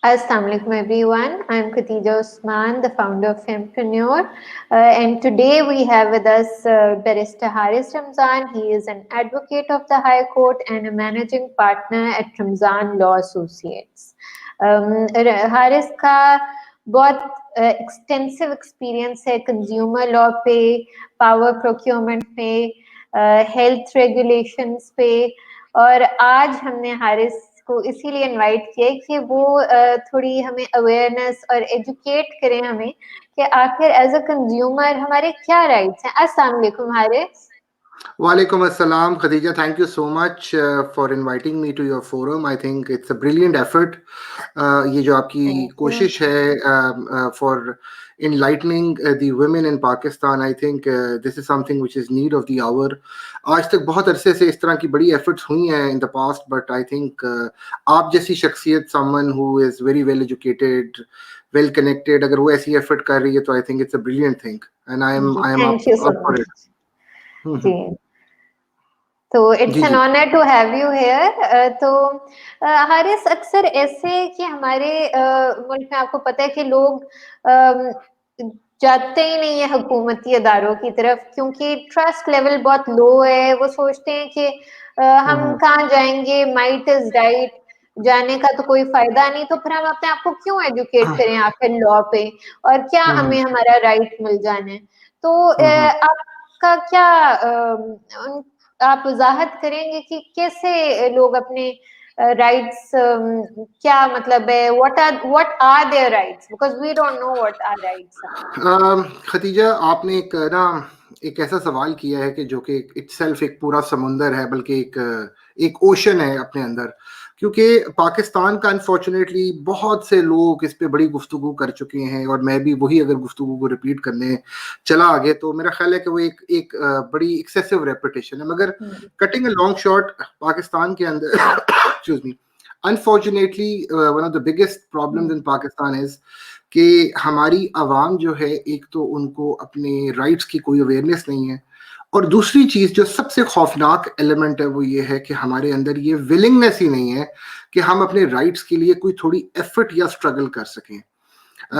Assalamu alaikum everyone. I'm Khatija Osman, the founder of Fempreneur. And today we have with us Barrister Haris Ramzan. He is an advocate of the High Court and a managing partner at Ramzan Law Associates. Haris का बहुत extensive experience है consumer law पे, power procurement पे, health regulations पे, और आज हमने हारिस को इसीलिए इनवाइट किया कि वो थोड़ी हमें अवेयरनेस और एजुकेट करें हमें कि आखिर एज अ कंज्यूमर हमारे क्या राइट्स हैं। अस्सलाम वालेकुम Haris. Walaikum assalam, Khadija. Thank you so much for inviting me to your forum. I think it's a brilliant effort. ये जो आपकी कोशिश है for enlightening the women in Pakistan, I think this is something which is need of the hour. आज तक बहुत अरसे से इस तरह की बड़ी efforts हुई हैं in the past, but I think आप जैसी शख्सियत, someone who is very well educated, well connected, अगर वो ऐसी effort कर रही है तो I think it's a brilliant thing, and I am thank you so up for it. Much जी। तो it's an honour to have you here. तो हारिस, अक्सर ऐसे कि हमारे मुल्क में आपको पता है कि लोग जाते ही नहीं है हुकूमती अदारों की तरफ, क्योंकि ट्रस्ट लेवल बहुत लो है। वो सोचते हैं कि हम कहाँ जाएंगे, माइट इज राइट, जाने का तो कोई फायदा नहीं, तो फिर हम अपने आप को क्यों एजुकेट करें आखिर लॉ पे, और क्या हमें हमारा राइट मिल जाना है। तो आपका क्या आप वजाहत करेंगे कि कैसे लोग अपने राइट्स, क्या मतलब है, what are their rights, because we don't know what our rights are. Khatija, आपने एक ऐसा सवाल किया है कि जो कि इटसेल्फ एक पूरा समुंदर है, बल्कि एक ओशन है अपने अंदर, क्योंकि पाकिस्तान का अनफॉर्चुनेटली बहुत से लोग इस पे बड़ी गुफ्तगू कर चुके हैं, और मैं भी वही अगर गुफ्तगू को रिपीट करने चला आगे तो मेरा ख्याल है कि वो एक बड़ी एक्सेसिव रेपिटेशन है। मगर cutting a long short, Pakistan के अंदर excuse me, unfortunately one of the biggest problems in Pakistan is कि हमारी आवाम जो है, एक तो उनको अपने राइट्स की कोई अवेयरनेस नहीं है, और दूसरी चीज जो सबसे खौफनाक एलिमेंट है वो ये है कि हमारे अंदर ये विलिंगनेस ही नहीं है कि हम अपने राइट्स के लिए कोई थोड़ी एफर्ट या स्ट्रगल कर सकें।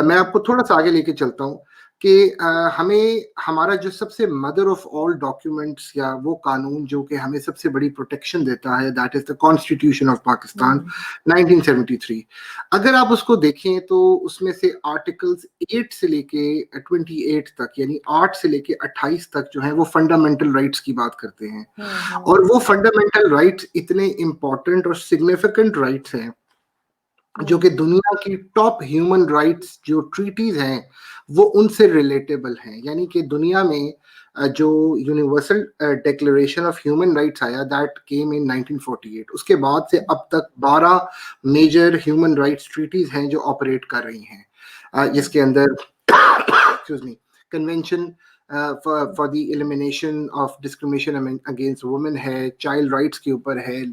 मैं आपको थोड़ा सा आगे लेके चलता हूँ कि हमें हमारा जो सबसे मदर ऑफ ऑल डॉक्यूमेंट्स या वो कानून जो कि हमें सबसे बड़ी प्रोटेक्शन देता है, that is the constitution of Pakistan 1973। अगर आप उसको देखें तो उसमें से आर्टिकल्स 8 से लेके 28 तक, यानी 8 से लेके 28 तक जो है वो फंडामेंटल राइट्स की बात करते हैं, और वो फंडामेंटल राइट्स इतने इंपॉर्टेंट और सिग्निफिकेंट राइट्स हैं जो कि दुनिया की टॉप ह्यूमन राइट्स जो ट्रीटीज हैं वो उनसे रिलेटेबल हैं। यानी कि दुनिया में जो universal declaration of human rights आया, दैट केम इन 1948, उसके बाद से अब तक 12 मेजर ह्यूमन राइट्स ट्रीटीज हैं जो ऑपरेट कर रही हैं, जिसके अंदर excuse me, convention for the elimination of discrimination against women है, चाइल्ड राइट्स के ऊपर है,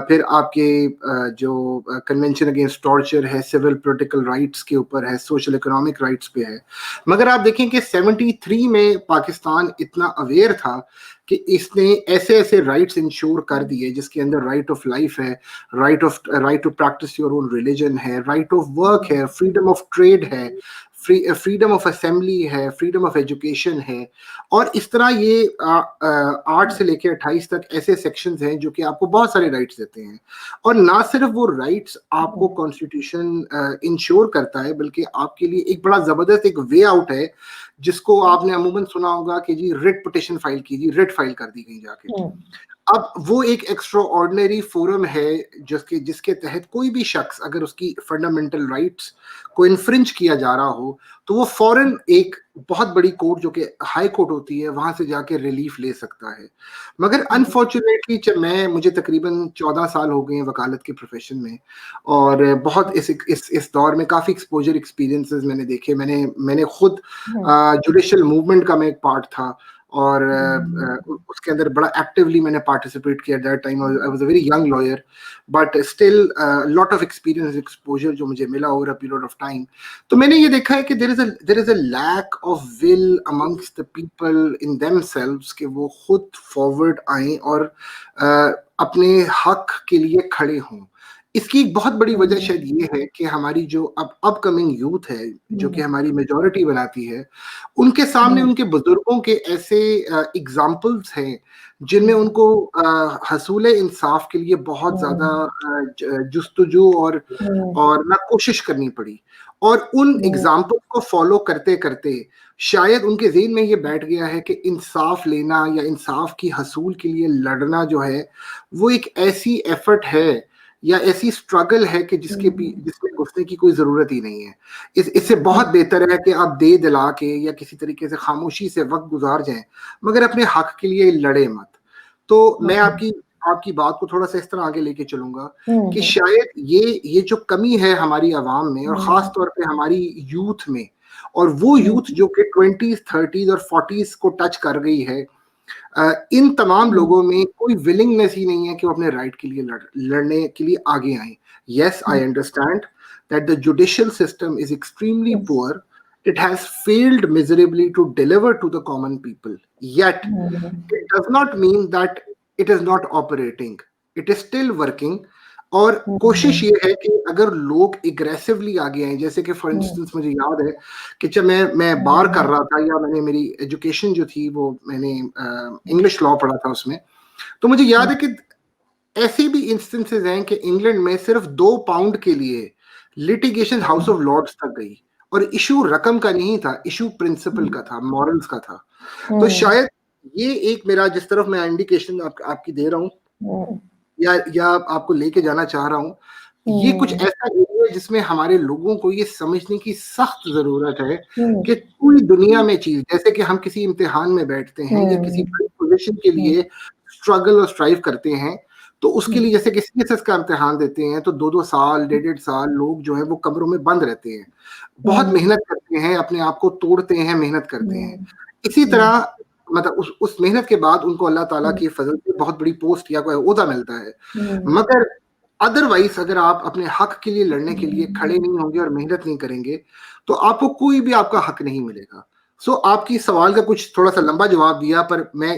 फिर आपके जो कन्वेंशन अगेंस्ट टॉर्चर है, सिविल पॉलिटिकल राइट्स के ऊपर है, सोशल इकोनॉमिक राइट्स पे है। मगर आप देखें कि 73 में पाकिस्तान इतना अवेयर था कि इसने ऐसे ऐसे राइट्स इंश्योर कर दिए, जिसके अंदर राइट ऑफ लाइफ है, right to practice your own religion है, राइट ऑफ वर्क है, फ्रीडम ऑफ ट्रेड है, फ्रीडम ऑफ असेंबली है, फ्रीडम ऑफ एजुकेशन है, और इस तरह ये 8 से लेकर 28 तक ऐसे सेक्शंस हैं जो कि आपको बहुत सारे राइट्स देते हैं। और ना सिर्फ वो राइट्स आपको कॉन्स्टिट्यूशन इंश्योर करता है, बल्कि आपके लिए एक बड़ा जबरदस्त एक वे आउट है, जिसको आपने अमूमन सुना होगा कि जी रिट पिटिशन फाइल कीजिए, रिट फाइल कर दी गई जाके। अब वो एक एक्स्ट्रा ऑर्डिनरी फोरम है जिसके तहत कोई भी शख्स अगर उसकी फंडामेंटल राइट्स को इन्फ्रिंज किया जा रहा हो तो वो फौरन एक बहुत बड़ी कोर्ट जो कि हाई कोर्ट होती है वहां से जाके रिलीफ ले सकता है। मगर अनफॉर्चुनेटली मुझे तकरीबन 14 साल हो गए हैं वकालत के प्रोफेशन में, और बहुत इस दौर में काफी एक्सपोजर एक्सपीरियंसेस मैंने देखे। मैंने खुद जुडिशियल मूवमेंट का मैं एक पार्ट था, और उसके अंदर बड़ा एक्टिवली मैंने पार्टिसिपेट किया। That time I was a very young lawyer, but still lot of experience exposure जो मुझे मिला over a period of time. तो मैंने ये देखा है कि there is a lack of will amongst the people in themselves कि वो खुद फॉरवर्ड आए और अपने हक के लिए खड़े हों। इसकी एक बहुत बड़ी वजह शायद ये है कि हमारी जो अब अपकमिंग यूथ है, जो कि हमारी मेजॉरिटी बनाती है, उनके सामने उनके बुजुर्गों के ऐसे एग्जाम्पल्स हैं जिनमें उनको हसूल इंसाफ के लिए बहुत ज्यादा जुस्तजू और ना कोशिश करनी पड़ी, और उन एग्जाम्पल को फॉलो करते करते शायद उनके ज़हन में ये बैठ गया है कि इंसाफ लेना या इंसाफ की हसूल के लिए लड़ना जो है वो एक ऐसी एफर्ट है या ऐसी स्ट्रगल है कि जिसमें घुसने की कोई जरूरत ही नहीं है। इससे बहुत बेहतर है कि आप दे दिला के या किसी तरीके से खामोशी से वक्त गुजार जाएं, मगर अपने हक के लिए लड़े मत। तो मैं आपकी बात को थोड़ा सा इस तरह आगे लेके चलूंगा कि शायद ये जो कमी है हमारी आवाम में और खास तौर पे हमारी यूथ में, और वो यूथ जो कि 20s 30s और 40s को टच कर गई है, इन तमाम लोगों में कोई विलिंगनेस ही नहीं है कि वो अपने राइट के लिए लड़ने के लिए आगे आए। Yes, I understand that the judicial system is extremely poor, it has failed miserably to deliver to the common people, yet it does not mean that it is not operating, it is still working। और कोशिश ये है कि अगर लोग aggressively आगे आए, जैसे कि फॉर इंस्टेंस मुझे याद है कि जब मैं बार कर रहा था या मैंने मेरी एजुकेशन जो थी वो मैंने इंग्लिश लॉ पढ़ा था उसमें, तो मुझे याद है कि ऐसे भी इंस्टेंसेस हैं कि इंग्लैंड में सिर्फ 2 पाउंड के लिए लिटिगेशन हाउस ऑफ लॉर्ड्स तक गई, और इशू रकम का नहीं था, इशू प्रिंसिपल का था, मॉरल्स का था। तो शायद ये एक मेरा जिस तरफ मैं इंडिकेशन आपकी दे रहा हूँ या आपको लेके जाना चाह रहा हूँ, ये कुछ ऐसा एरिया है जिसमें हमारे लोगों को ये समझने की सख्त जरूरत है कि पूरी दुनिया में चीज, जैसे कि हम किसी इम्तिहान में बैठते हैं या किसी पोजीशन के लिए स्ट्रगल और स्ट्राइव करते हैं, तो उसके लिए जैसे कि सीएसएस का इम्तिहान देते हैं तो 2-2 साल 1.5 साल लोग जो है वो कमरों में बंद रहते हैं, बहुत मेहनत करते हैं, अपने आप को तोड़ते हैं, मेहनत करते हैं। इसी तरह मतलब उस मेहनत के बाद उनको अल्लाह ताला की फजल से बहुत बड़ी पोस्ट या कोई ओहदा मिलता है, मगर अदरवाइज अगर आप अपने हक के लिए लड़ने के लिए खड़े नहीं होंगे और मेहनत नहीं करेंगे तो आपको कोई भी आपका हक नहीं मिलेगा। सो आपकी सवाल का कुछ थोड़ा सा लंबा जवाब दिया, पर मैं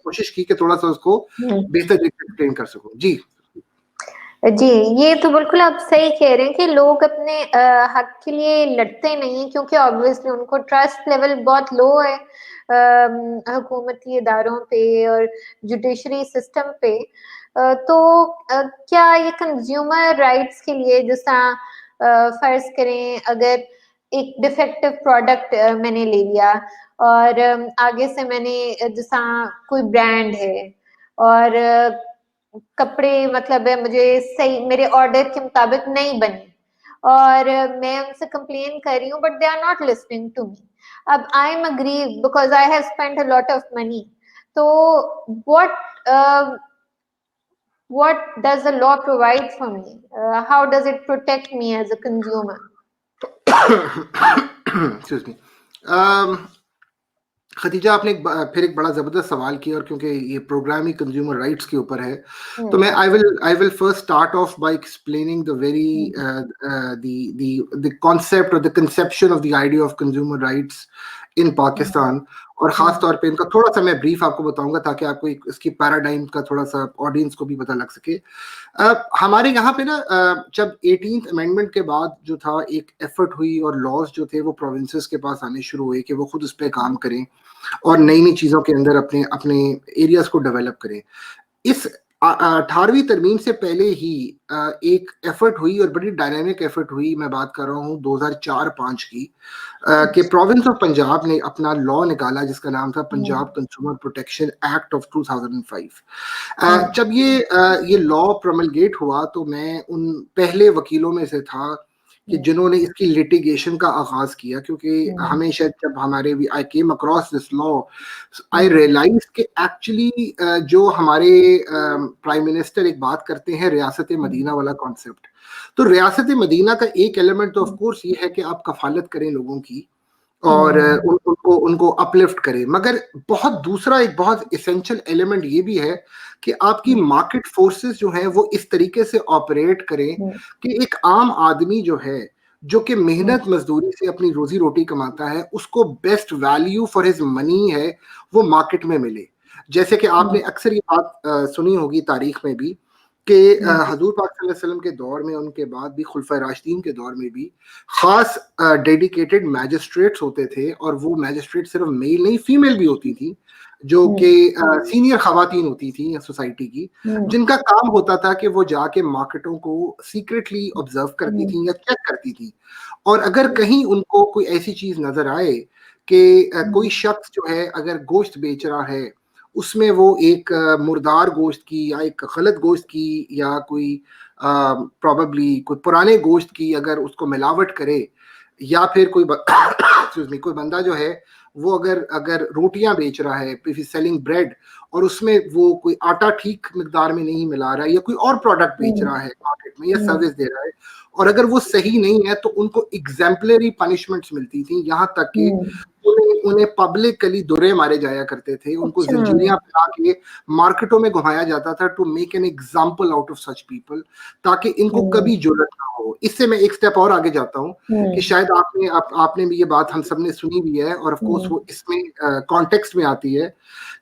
कोशिश की कि थोड़ा सा उसको बेहतर तरीके से एक्सप्लेन कर सकूं। जी जी, ये तो बिल्कुल आप सही कह रहे हैं कि लोग अपने हक के लिए लड़ते नहीं, क्योंकि ऑब्वियसली उनको ट्रस्ट लेवल बहुत लो है हुकूमती इदारों पे और जुडिशरी सिस्टम पे। तो क्या ये कंज्यूमर राइट्स के लिए, जैसा फर्ज करें अगर एक डिफेक्टिव प्रोडक्ट मैंने ले लिया और आगे से मैंने जैसा कोई ब्रांड है और कपड़े मतलब है मुझे सही मेरे ऑर्डर के मुताबिक नहीं बने और मैं उनसे कंप्लेन कर रही हूँ, but they are not listening to me. अब I am aggrieved because I have spent a lot of money. तो what does the law provide for me? How does it protect me as a consumer? Excuse me. Khadija, आपने फिर एक बड़ा जबरदस्त सवाल किया, और क्योंकि ये प्रोग्राम ही कंज्यूमर राइट्स के ऊपर है तो मैं I will first start off by explaining the very the concept और the conception of the idea of consumer rights in Pakistan, और खास तौर पे इनका थोड़ा सा मैं ब्रीफ आपको बताऊंगा ताकि आपको इसकी पैराडाइम का थोड़ा सा ऑडियंस को भी पता लग सके। हमारे यहाँ पे ना जब 18th अमेंडमेंट के बाद जो था एक एफर्ट हुई और लॉज जो थे वो प्रोविंसेस के पास आने शुरू हुए कि वो खुद उस पर काम करें और नई नई चीजों के अंदर अपने अपने एरियाज को डेवलप करें। इस 18वीं तरमीम से पहले ही एक एफर्ट हुई और बड़ी डायनामिक एफर्ट हुई, मैं बात कर रहा हूँ 2004-5 की, कि प्रोविंस ऑफ पंजाब ने अपना लॉ निकाला जिसका नाम था Punjab consumer protection act of 2005। जब ये लॉ प्रोमलगेट हुआ तो मैं उन पहले वकीलों में से था कि जिन्होंने इसकी लिटिगेशन का आगाज किया, क्योंकि हमेशा जब हमारे I came across this law I realise कि एक्चुअली जो हमारे प्राइम मिनिस्टर एक बात करते हैं रियासत मदीना वाला कॉन्सेप्ट, तो रियासत मदीना का एक एलिमेंट तो ऑफ कोर्स ये है कि आप कफालत करें लोगों की और उनको अपलिफ्ट करें, मगर दूसरा एक बहुत एसेंशियल एलिमेंट ये भी है कि आपकी मार्केट फोर्सेस जो हैं वो इस तरीके से ऑपरेट करें कि एक आम आदमी जो है जो कि मेहनत मजदूरी से अपनी रोजी रोटी कमाता है उसको best value for his money है वो मार्केट में मिले। जैसे कि आपने अक्सर ये बात सुनी होगी तारीख में भी कि हजूर पाक सल्लल्लाहु अलैहि वसल्लम के दौर में, उनके बाद भी खुलफाए राशिदीन के दौर में भी खास डेडिकेटेड मैजिस्ट्रेट्स होते थे, और वो मैजिस्ट्रेट सिर्फ मेल नहीं फीमेल भी होती थी, जो कि सीनियर खवातीन होती थी सोसाइटी की, जिनका काम होता था कि वो जाके मार्केटों को सीक्रेटली ऑब्जर्व करती थी या चेक करती थी, और अगर कहीं उनको कोई ऐसी चीज नजर आए कि कोई शख्स जो है अगर गोश्त बेच रहा है, उसमें वो एक मुर्दार गोश्त की या एक गलत गोश्त की या कोई प्रोबेबली कोई पुराने गोश्त की अगर उसको मिलावट करे, या फिर कोई कोई बंदा जो है वो अगर अगर रोटियां बेच रहा है, इफ सेलिंग ब्रेड, और उसमें वो कोई आटा ठीक मिकदार में नहीं मिला रहा है, या कोई और प्रोडक्ट बेच रहा है मार्केट में या सर्विस दे रहा है, और अगर वो सही नहीं है तो उनको एग्जाम्पलरी पनिशमेंट्स मिलती थी, यहाँ तक कि उन्हें पब्लिकली दुरे मारे जाया करते थे, उनको जंजीरियां पहना के मार्केटों में घुमाया जाता था to make an example out of such people, ताकि इनको कभी जुर्रत ना हो। इससे मैं एक स्टेप और आगे जाता हूँ कि शायद आपने भी ये बात हम सब ने सुनी भी है, और ऑफ कोर्स वो इसमें कॉन्टेक्स्ट में आती है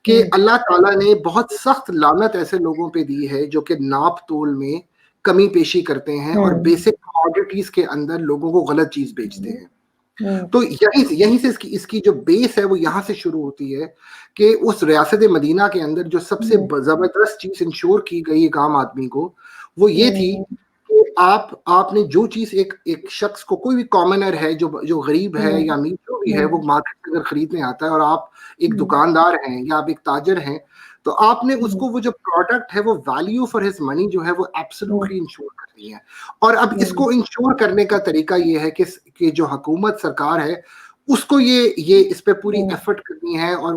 कि अल्लाह ताला ने बहुत सख्त लानत ऐसे लोगों पे दी है जो कि नाप तोल में कमी पेशी करते हैं और बेसिक कमोडिटीज के अंदर लोगों को गलत चीज बेचते हैं। तो यहीं से इसकी जो बेस है वो यहाँ से शुरू होती है कि उस रियासत मदीना के अंदर जो सबसे जबरदस्त चीज इंश्योर की गई एक आम आदमी को, वो ये थी कि आपने जो चीज एक शख्स को, कोई भी कॉमनर है जो गरीब है या अमीर जो भी है, वो मार्केट में अगर खरीदने आता है और आप एक दुकानदार हैं या आप एक ताजर हैं, तो आपने उसको वो जो प्रोडक्ट है वो वैल्यू फॉर हिज मनी जो है वो एब्सोल्युटली इंश्योर करनी है। और अब इसको इंश्योर करने का तरीका ये है कि जो हुकूमत सरकार है उसको ये इस पे पूरी एफर्ट करनी है, और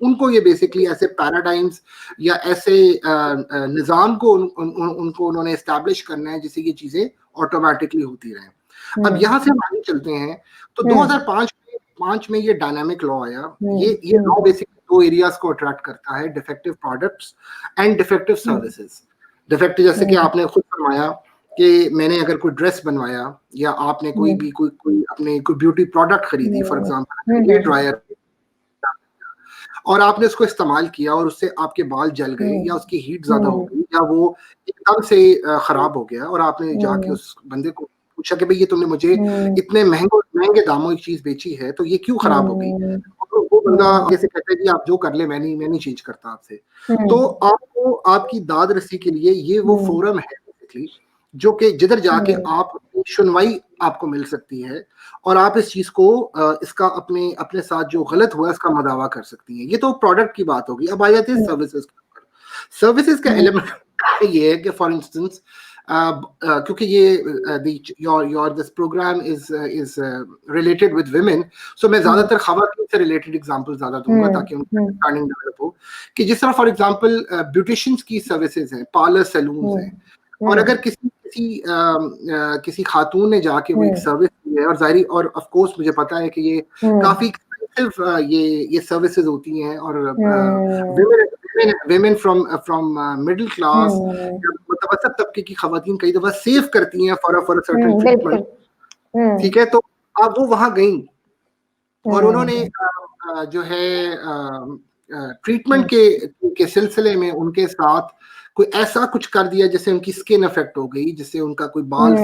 उनको ये बेसिकली ऐसे पैराडाइम्स या ऐसे निज़ाम को उनको उन्होंने एस्टैब्लिश करना है जिससे ये चीजें ऑटोमेटिकली होती रहें। अब यहाँ से हम आगे चलते हैं तो 2005 में ये डायनामिक लॉ आया। ये लॉ बेसिकली दो एरियाज को अट्रैक्ट करता है, defective products and defective services. Defective जैसे कि आपने खुद फरमाया कि मैंने अगर कोई ड्रेस बनवाया या आपने कोई अपने कोई ब्यूटी प्रोडक्ट खरीदी, फॉर एग्जांपल हेयर ड्रायर, और आपने उसको इस्तेमाल किया और उससे आपके बाल जल गए या उसकी हीट ज्यादा हो गई या वो एकदम से खराब हो गया, और आपने जाके उस बंदे को पूछा कि भाई ये तुमने मुझे इतने महंगे दामों की चीज बेची है तो ये क्यों खराब हो गई, और वो बंदा जैसे कहता है कि आप जो कर ले, मैं नहीं चेंज करता आपसे। तो आपको आपकी दाद रसी के लिए ये वो फोरम है बेसिकली जो कि जिधर जाके आप सुनवाई आपको मिल सकती है, और आप इस चीज को इसका अपने साथ जो गलत हुआ इसका मदावा कर सकती हैं। ये तो प्रोडक्ट की बात होगी। अब आ जाते हैं सर्विसेज के ऊपर। सर्विसेज का एलिमेंट ये है कि फॉर इंस्टेंस क्योंकि ये your this programme is related with women, so मैं ज्यादातर खवातीन से रिलेटेड एग्जांपल ज्यादा दूंगा ताकि उनकी अंडरस्टैंडिंग डेवलप हो कि जिस तरह फॉर एग्जांपल ब्यूटिशियंस की सर्विसेज हैं, पार्लर सैलून्स हैं, और अगर किसी खातून ने जाके वो एक सर्विस दी है, और जाहिर और ऑफ कोर्स मुझे पता है कि ये काफी एक्सपेंसिव ये सर्विसेज होती हैं, और women from मिडिल क्लास मतलब तबके की खवातीन कई दफा सेव करती हैं फॉर अ सर्टेन ट्रीटमेंट, ठीक है। तो अब वो वहां गई और उन्होंने जो है ट्रीटमेंट के सिलसिले में उनके साथ कोई ऐसा कुछ कर दिया जैसे उनकी स्किन अफेक्ट हो गई, जिससे उनका कोई बाल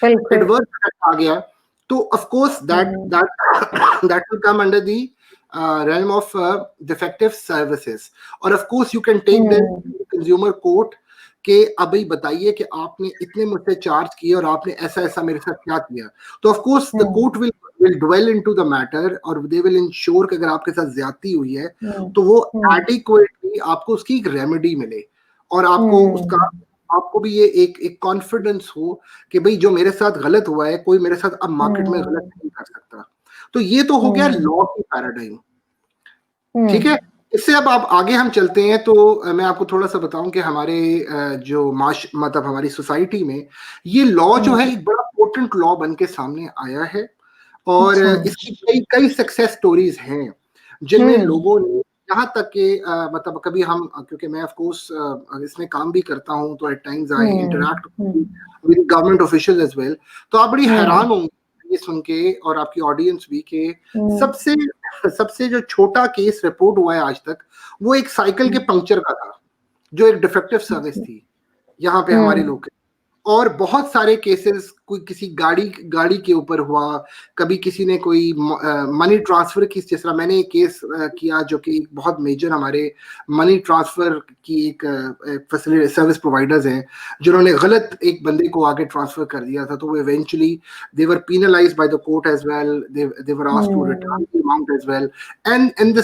एडवर्स इफेक्ट आ गया, तो of course that will come under the realm of defective services, और of course you can take them to consumer court कि अब ही बताइए कि आपने इतने मुझसे चार्ज किए और आपने ऐसा मेरे साथ क्या किया। तो of course the court will dwell into the matter और they will ensure कि अगर आपके साथ ज्यादती हुई है तो वो adequately आपको उसकी एक रेमेडी मिले, और आपको भी ये एक कॉन्फिडेंस हो कि भाई जो मेरे साथ गलत हुआ है कोई मेरे साथ अब मार्केट में गलत नहीं कर सकता। तो ये तो हो गया लॉ की पैराडाइम, ठीक है। इससे अब आप आगे हम चलते हैं तो मैं आपको थोड़ा सा बताऊं कि हमारे जो मतलब हमारी सोसाइटी में ये लॉ जो है एक बड़ा पोटेंट लॉ बन के सामने आया है, और इसकी कई सक्सेस स्टोरीज हैं जिनमें लोगों ने यहाँ तक कि मतलब कभी हम, क्योंकि मैं ऑफ कोर्स इसमें काम भी करता हूँ तो at times I interact with government officials as well, तो आप बड़ी हैरान होंगे ये सुन के, और आपकी ऑडियंस भी, कि सबसे जो छोटा केस रिपोर्ट हुआ है आज तक वो एक साइकिल के पंक्चर का था जो एक डिफेक्टिव सर्विस थी। यहाँ पे हमारे लोग, और बहुत सारे केसेस कोई किसी गाड़ी के ऊपर हुआ, कभी किसी ने कोई मनी ट्रांसफर की, जिस तरह मैंने एक केस किया जो कि बहुत मेजर हमारे मनी ट्रांसफर की एक फैसिलिटी सर्विस प्रोवाइडर्स हैं जिन्होंने गलत एक बंदे को आगे ट्रांसफर कर दिया था, तो वो eventually they were penalised by the court as well, they were asked to return the amount as well, and the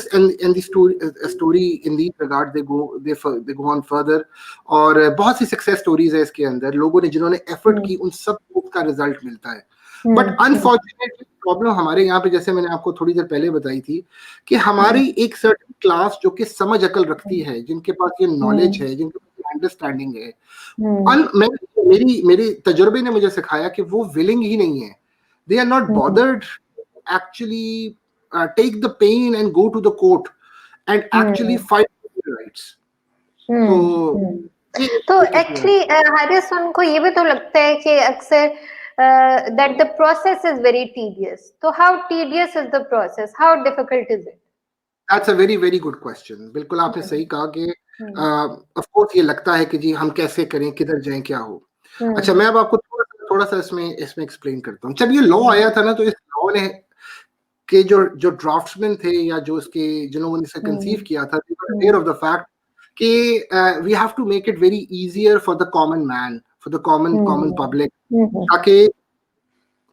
story in this regard they go on further, और बहुत सी सक्सेस स्टोरीज है इसके अंदर, लोगों ने जिन्होंने एफर्ट की उन सब का रिजल्ट मिलता है। बट अनफॉर्चुनेटली प्रॉब्लम हमारे यहाँ पे, जैसे मैंने आपको थोड़ी देर पहले बताई थी, कि हमारी एक सर्टेन क्लास जो कि समझ अकल रखती है, जिनके पास ये नॉलेज है, जिनके पास अंडरस्टैंडिंग है, मेरी तजुर्बे ने मुझे सिखाया कि वो विलिंग ही नहीं है, they are not bothered actually take the pain and go to the court and actually fight for rights. तो एक्चुअली हारिस, उनको ये भी तो लगता है कि अक्सर that the process is very tedious. So how tedious is the process? How difficult is it? That's a very very good question. बिल्कुल आपने सही कहा कि of course ये लगता है कि जी हम कैसे करें, किधर जाएं, क्या हो। अच्छा, मैं अब आपको थोड़ा सा इसमें एक्सप्लेन करता हूँ। जब ये लॉ आया था ना, तो इस लॉ ने के जो ड्राफ्ट्समैन थे या जो इसके जिन्होंने इसे कंसीव किया था, they were aware of the fact कि we have to make it very easier for the common man, for the common public, ताकि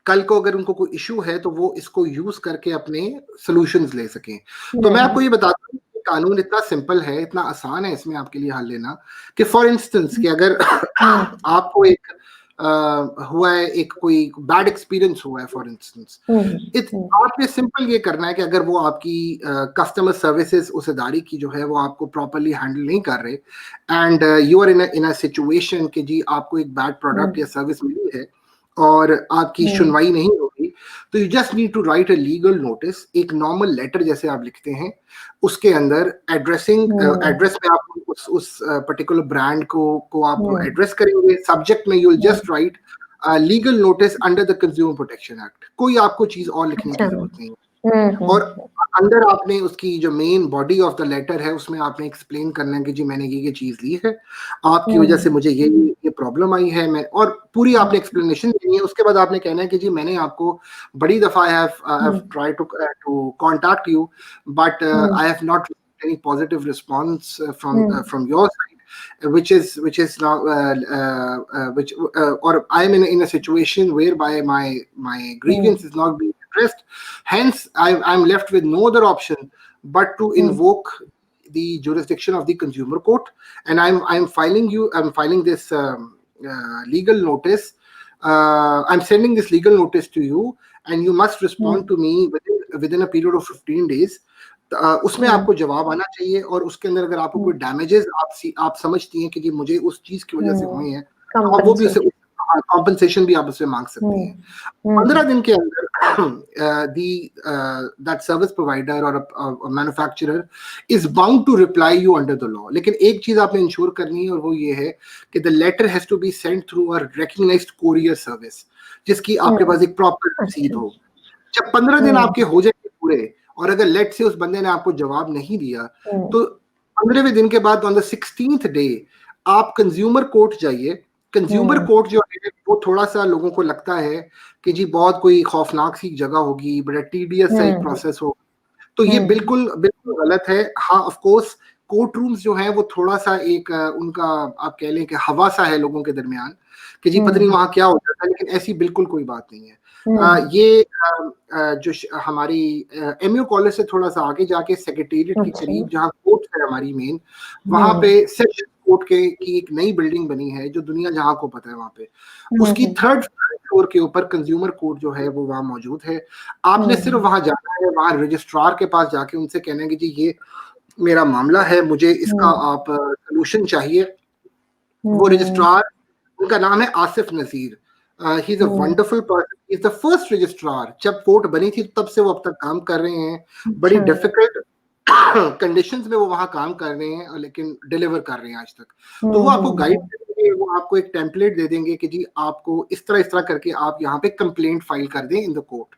कल को अगर उनको कोई इशू है तो वो इसको यूज करके अपने सॉल्यूशंस ले सकें। तो मैं आपको ये बताता हूँ, कानून इतना सिंपल है, इतना आसान है इसमें आपके लिए हल लेना, कि फॉर इंस्टेंस कि अगर आपको एक हुआ है, एक कोई बैड एक्सपीरियंस हुआ है फॉर इंस्टेंस, आपने सिंपल ये करना है कि अगर वो आपकी कस्टमर सर्विसेज उस इदारे की जो है वो आपको प्रॉपरली हैंडल नहीं कर रहे, and you are in a situation कि जी आपको एक बैड प्रोडक्ट या सर्विस मिली है और आपकी सुनवाई नहीं होगी, तो you just need to write a legal notice, एक नॉर्मल लेटर जैसे आप लिखते हैं, उसके अंदर एड्रेस में आप उस पर्टिकुलर ब्रांड को आप एड्रेस करेंगे, सब्जेक्ट में you will just right legal notice under the consumer protection act, कोई आपको चीज और लिखने की जरूरत नहीं है, और अंदर आपने उसकी जो main body of the letter है उसमें आपने एक्सप्लेन करना है कि जी मैंने ये चीज ली है, आपकी वजह से मुझे ये प्रॉब्लम आई है, मैं, और पूरी आपने एक्सप्लेनेशन देनी है। उसके बाद आपने कहना है कि जी मैंने आपको बड़ी दफा I have tried to contact you, but I have not received any positive response from your side, which is now or I am in a situation whereby my grievance is not being addressed, hence I'm left with no other option but to invoke the jurisdiction of the consumer court, and I'm filing this legal notice, I'm sending this legal notice to you, and you must respond to me within a period of 15 days. उसमें आपको जवाब आना चाहिए, और उसके अंदर अगर आपको कोई डैमेजेस आप समझती हैं कि जी मुझे उस चीज की वजह से हुए हैं, आप वो भी उसे कॉम्पनसेशन भी आप उससे मांग सकते हैं। 15 दिन के अंदर दैट सर्विस प्रोवाइडर और manufacturer is bound to reply you under the law. लेकिन एक चीज आपने इंश्योर करनी है, और वो ये है कि the letter has to be sent through a recognised courier service, जिसकी आपके पास एक प्रॉपर रसीद हो। जब 15 दिन आपके हो जाएंगे पूरे, और अगर लेट से उस बंदे ने आपको जवाब नहीं दिया, तो 15वें दिन के बाद ऑन द 16th डे आप कंज्यूमर कोर्ट जाइए। कंज्यूमर कोर्ट जो है वो थोड़ा सा लोगों को लगता है कि जी बहुत कोई खौफनाक सी जगह होगी, बड़ा टीडियस सा एक प्रोसेस हो, तो ये बिल्कुल गलत है। हाँ, ऑफ कोर्स कोर्ट रूम्स जो हैं वो थोड़ा सा एक उनका आप कह लें कि हवा सा है लोगों के दरमियान कि जी पता नहीं वहां क्या हो जाता है, लेकिन ऐसी बिल्कुल कोई बात नहीं है। ये जो हमारी एमयू कॉलेज से थोड़ा सा आगे जाके सेक्रेटेरिएट के करीब जहाँ कोर्ट है हमारी मेन, वहां पे सेशन कोर्ट की एक नई बिल्डिंग बनी है जो दुनिया जहां को पता है, वहां पे उसकी 3rd फ्लोर के ऊपर कंज्यूमर कोर्ट जो है वो वहां मौजूद है। आपने सिर्फ वहां जाना है, वहां रजिस्ट्रार के पास जाके उनसे कहना है कि जी ये मेरा मामला है, मुझे इसका आप सोल्यूशन चाहिए। वो रजिस्ट्रार, उनका नाम है Asif Nazir, he is a wonderful person, he is the first registrar. जब कोर्ट बनी थी तब से वो अब तक काम कर रहे हैं, बड़ी डिफिकल्ट कंडीशंस में वो वहां काम कर रहे हैं, लेकिन डिलीवर कर रहे हैं आज तक। तो वो आपको गाइड करेंगे, वो आपको एक टेम्पलेट दे देंगे कि जी आपको इस तरह करके आप यहाँ पे कंप्लेंट फाइल कर दें इन द कोर्ट।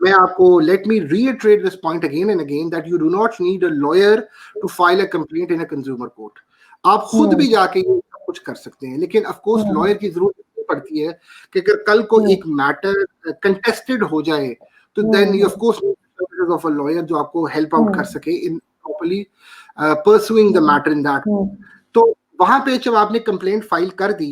मैं आपको let me reiterate this point again and again that you do not need a lawyer to file a complaint in a consumer court. आप खुद भी जाके कुछ कर सकते हैं, लेकिन ऑफ कोर्स हम्म, लॉयर की जरूरत नहीं पड़ती है कि अगर कल को हम्म, एक मैटर कंटेस्टेड हो जाए तो then you of hmm, course services of a lawyer जो आपको हेल्प आउट कर हम्म, सके in properly pursuing the hmm, matter in that. Hmm, तो वहां पे जब आपने कंप्लेंट फाइल कर दी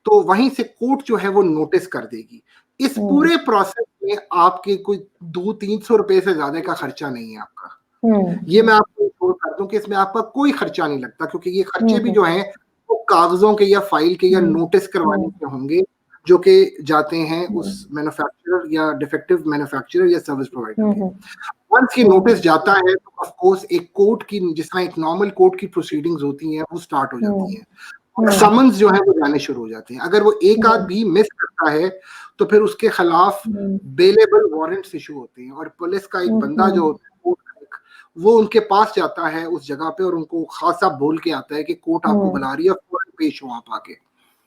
तो वहीं से कोर्ट जो है वो नोटिस कर देगी। इस हम्म, पूरे प्रोसेस में आपके कोई 200-300 रुपए से ज्यादा का खर्चा नहीं है आपका। ये हम्म, मैं आपको इंश्योर कर दूं कि इसमें आपका कोई खर्चा नहीं लगता, क्योंकि ये खर्चे भी हम्म, जो हैं वो कागजों के या फाइल के या हम्म, नोटिस करवाने हम्म, के होंगे, जो कि जाते हैं हम्म, उस मैन्युफैक्चरर या डिफेक्टिव मैन्युफैक्चरर या सर्विस प्रोवाइडर के। हम्म, वंस ये हम्म, नोटिस जाता है तो ऑफ कोर्स एक कोर्ट की, जिस तरह एक नॉर्मल कोर्ट की प्रोसीडिंग्स होती हैं वो स्टार्ट हो जाती हैं और हम्म, समन्स जो है वो जाने शुरू हो जाते हैं। अगर वो एक आध हम्म, भी मिस करता है तो फिर उसके खिलाफ हम्म, बेलेबल वारंट्स इशू होते हैं और पुलिस का एक बंदा जो हम्म, होता है कोर्ट का एक, वो उनके पास जाता है उस जगह पे और उनको खासा बोल के आता है कि कोर्ट आपको हम्म, बुला रही है, फौरन पेश हो आप आके।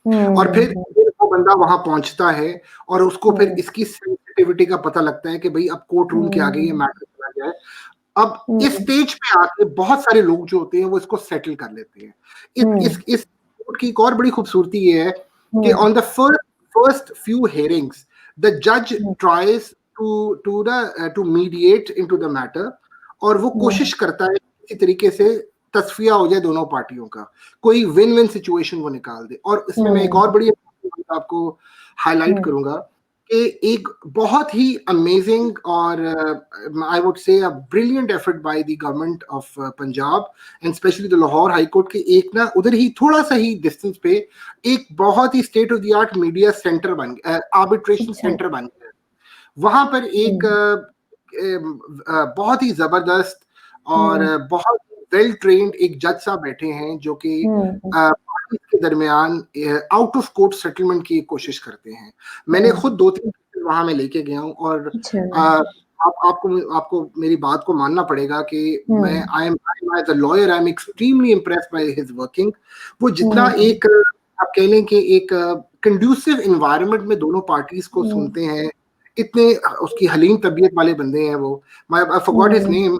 और फिर हम्म, वो बंदा वहां पहुंचता है और उसको फिर हम्म, इसकी सेंसिटिविटी का पता लगता है कि भाई अब कोर्ट रूम के आगे ये हम्म, मैटर चला जाए। अब इस हम्म, स्टेज पे आके बहुत सारे लोग जो होते हैं वो इसको सेटल कर लेते हैं। इस कोर्ट की एक और बड़ी खूबसूरती ये है कि hmm, on the first few hearings the जज tries to mediate into the matter, और वो कोशिश करता है किसी तरीके से तस्फिया हो जाए दोनों पार्टियों का, कोई विन विन सिचुएशन वो निकाल दे। और इसमें मैं एक और बड़ी बात आपको हाईलाइट करूंगा कि एक बहुत ही अमेजिंग और I would say a brilliant effort by the government of Punjab and specially the Lahore high court के एक ना उधर ही थोड़ा सा ही डिस्टेंस पे एक बहुत ही state of the art media centre बन गया, आर्बिट्रेशन अच्छा, सेंटर बन गया। वहां पर एक हम्म, बहुत ही जबरदस्त और हम्म, बहुत वेल ट्रेन्ड एक जज साहब बैठे हैं जो कि हम्म, पार्टीज के दरमियान आउट ऑफ कोर्ट सेटलमेंट की कोशिश करते हैं। मैंने खुद 2-3 केसेस वहां में लेके गया हूँ और अच्छा, आपको मेरी बात को मानना पड़ेगा कि मैं hmm, I am as a lawyer I am extremely impressed by his working. वो जितना हम्म, एक आप कह लें कि एक कंड्यूसिव इन्वायरमेंट में दोनों पार्टीज को हम्म, सुनते हैं, इतने उसकी हलीम तबीयत वाले बंदे हैं वो। I forgot his hmm, name,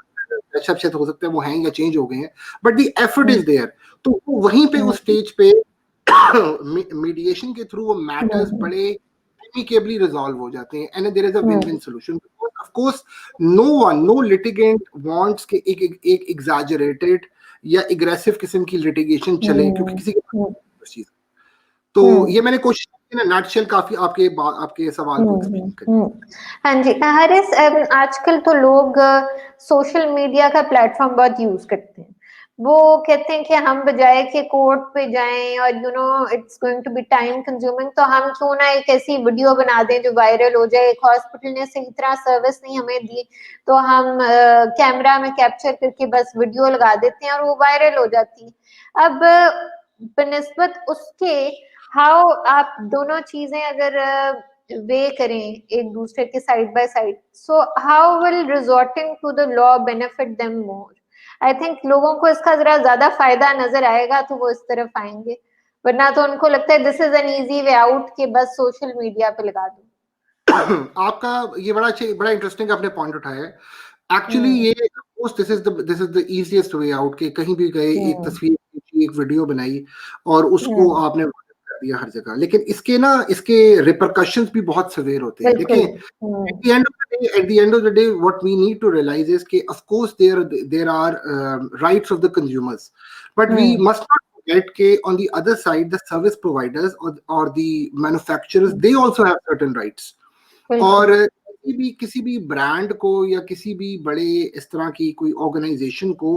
शायद हो सकता है वो हैं या चेंज हो गए हैं, but the effort hmm, is there. तो वो वहीं पे उस स्टेज पे मीडिएशन के थ्रू वो मैटर्स हम्म, बड़े amicably resolve हो जाते हैं and there is a hmm, win-win solution. Of course, no litigant wants कि एक exaggerated या aggressive किस्म की litigation चले, क्योंकि हम्म, किसी के हम्म, पास चीज। तो हम्म, ये मैंने कोशिश की ना नटशेल काफी आपके सवाल को एक्सप्लेन करने। हाँ जी हारिस, आजकल तो लोग सोशल मीडिया का प्लेटफॉर्म बहुत यूज करते हैं। वो कहते हैं कि हम बजाय कि कोर्ट पे जाएं और it's going to be time consuming, तो हम क्यों ना एक ऐसी वीडियो बना दें जो वायरल हो जाए। एक हॉस्पिटल ने सही तरह सर्विस नहीं हमें दी तो हम कैमरा में कैप्चर करके बस वीडियो लगा देते हैं और वो वायरल हो जाती है। अब बनिस्बत उसके हाउ आप दोनों चीजें अगर वे करें एक दूसरे के side by side, so how will resorting to the law benefit them more? I think लोगों को इसका जरा ज्यादा फायदा नजर आएगा तो वो इस तरफ आएंगे, वरना तो उनको लगता है this is an easy way out के बस सोशल मीडिया पे लगा दो। आपका ये बड़ा इंटरेस्टिंग आपने पॉइंट उठाया है। एक्चुअली हम्म, ये this is the easiest way out कि कहीं भी गए, एक हम्म, तस्वीर खींची, एक वीडियो बनाई और उसको हम्म, आपने वायरल कर दिया हर जगह। लेकिन इसके रिपरकशंस भी बहुत सवेर होते हैं। बिल्कुल। देखिए, at the end of the day what we need to realize is कि of course there are rights of the consumers, but we hmm, must not forget कि on the other side the service providers or the manufacturers, they also have certain rights। बिल्कुल। और किसी भी brand को या किसी भी बड़े इस तरह की कोई ऑर्गेनाइजेशन को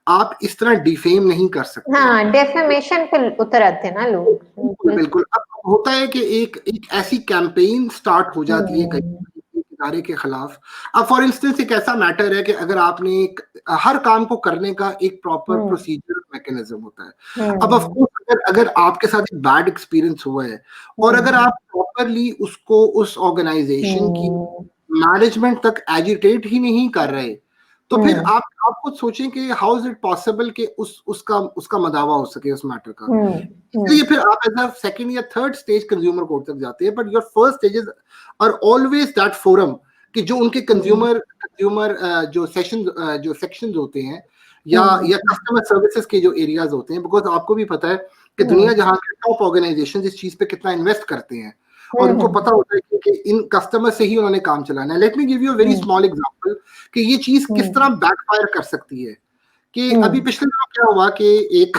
आप इस तरह डिफेम नहीं कर सकते। हाँ, डेफेमेशन पे उतर आते हैं ना लोग, बिल्कुल बिल्कुल। बिल्कुल। अब होता है कि एक ऐसी कैंपेन स्टार्ट हो जाती है कहीं हम्म, एक इदारे के खिलाफ। अब फॉर इंस्टेंस एक ऐसा मैटर है कि अगर आपने हर काम को करने का एक प्रॉपर हम्म, प्रोसीजर मैकेनिज्म होता है। अब ऑफ हम्म, कोर्स अगर आपके साथ एक बैड एक्सपीरियंस हुआ है और अगर हम्म, आप प्रॉपरली उसको उस ऑर्गेनाइजेशन की हम्म, मैनेजमेंट तक एजिटेट ही नहीं कर रहे, तो फिर हम्म, आप खुद सोचें कि हाउ इज इट पॉसिबल कि उसका मदावा हो सके उस मैटर का। हम्म, इसलिए फिर आप एज अ सेकंड या थर्ड स्टेज कंज्यूमर कोर्ट तक जाते हैं, but your first stages are always that forum कि जो उनके हम्म, कंज्यूमर जो सेक्शंस होते हैं या हम्म, कस्टमर सर्विसेज के जो एरियाज होते हैं। बिकॉज आपको भी पता है कि दुनिया जहां के टॉप ऑर्गेनाइजेशन इस चीज पे कितना इन्वेस्ट करते हैं और उनको हम्म, पता होता है कि इन कस्टमर से ही उन्होंने काम चलाना है। Let me give you a very small example कि ये चीज किस तरह बैकफायर कर सकती है। कि अभी पिछले दिनों क्या हुआ कि एक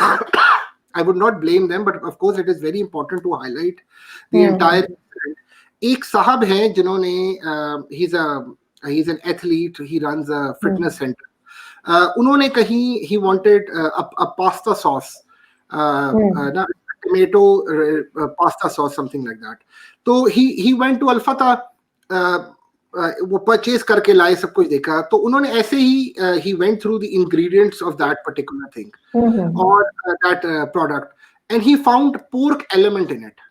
I would not blame them, but of course it is very important to highlight the entire incident. एक साहब हैं जिन्होंने he's an athlete, he runs a fitness center. उन्होंने कहीं he wanted a pasta sauce, ना tomato pasta sauce, something like that. तो he went to Al-Fatah, वो purchase करके लाए, सब कुछ देखा, तो उन्होंने ऐसे ही he went through the ingredients of that particular thing or that product and he found pork element in it.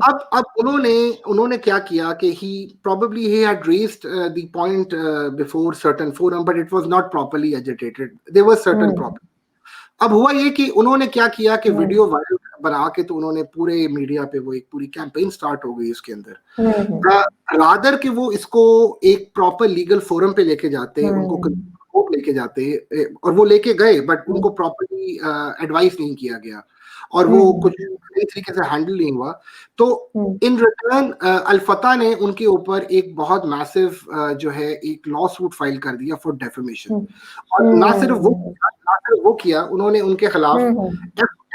अब उन्होंने क्या किया कि he had raised the point before certain forum, but it was not properly agitated. There was certain problem. अब हुआ ये कि उन्होंने क्या किया कि वीडियो वायरल बना के तो उन्होंने पूरे मीडिया पे वो एक पूरी कैंपेन स्टार्ट हो गई उसके अंदर। रादर कि वो इसको एक प्रॉपर लीगल फोरम पे लेके जाते, उनको कोर्ट लेके जाते, और वो लेके गए, बट उनको प्रॉपरली एडवाइस नहीं किया गया और वो कुछ सही तरीके से हैंडल नहीं हुआ। तो इन रिटर्न अल-फतह ने उनके ऊपर एक बहुत मैसिव जो है एक लॉ सूट फाइल कर दिया फॉर डेफेमेशन। और ना सिर्फ वो किया, उन्होंने उनके खिलाफ